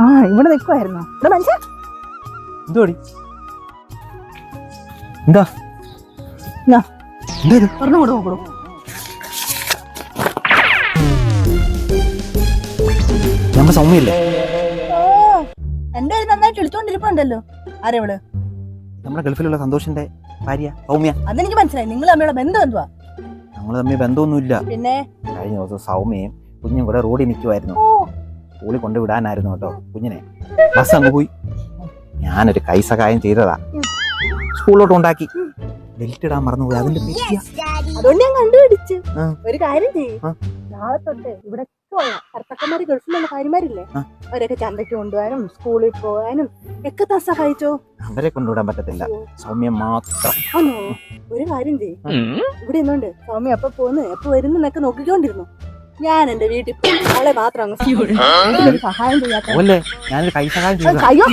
ആ ഇവിടെ നിൽക്കുമായിരുന്നു. ഇവിടെ മനുഷ്യ എന്തോടി എന്താ തുറന്നു കൊടു നോക്കൂ. നമ്മുടെ സൗമ്യല്ലേ? എന്റെ ഒരു നന്നായിട്ട് വിളിച്ചോണ്ടിരിപ്പുണ്ടല്ലോ. ആരെവള്? നമ്മുടെ ഗൾഫിലുള്ള സന്തോഷിന്റെ ഭാര്യ സൗമ്യ. അതെനിക്ക് മനസ്സിലായി. നിങ്ങൾ തമ്മിലുള്ള ബന്ധം എന്തുവാ? ഞങ്ങൾ തമ്മിൽ ബന്ധമൊന്നുമില്ല. പിന്നെ കഴിഞ്ഞ ദിവസം സൗമ്യയും കുഞ്ഞും കൂടെ റോഡിൽ നിൽക്കുമായിരുന്നു. സ്കൂളിൽ കൊണ്ടുവിടാനായിരുന്നു കേട്ടോ കുഞ്ഞിനെ. ബസ് അങ്ങ് പോയി. ഞാനൊരു കൈസഹായം ചെയ്തതാ. സ്കൂളിലോട്ട് ഉണ്ടാക്കി. ബെൽറ്റ് ഇടാൻ മറന്നുപോയി. അതിന്റെ അതുകൊണ്ട് ഞാൻ കണ്ടുപിടിച്ചു. ഒരു കാര്യം ചെയ്യും, നാളെ തൊട്ട് ഇവിടെ ഭർത്താക്കന്മാര് ഗൾഫിലുള്ള കാര്യമാരില്ലേ, അവരൊക്കെ ചന്തയ്ക്ക് കൊണ്ടുപോകാനും സ്കൂളിൽ പോകാനും ഒക്കെ സഹായിച്ചോ. അവരെ കൊണ്ടുവിടാൻ പറ്റത്തില്ല, സൗമ്യ മാത്രം. ആണോ? ഒരു കാര്യം ചെയ്യും, ഇവിടെ ഇന്നുണ്ട് സൗമ്യ എപ്പോ പോന്ന് എപ്പോ വരുന്നൊക്കെ നോക്കിക്കൊണ്ടിരുന്നു. ഞാൻ എന്റെ വീട്ടിൽ അവളെ മാത്രം സഹായം ചെയ്യാത്ത ഞാനൊരു കൈസഹായം അയ്യോ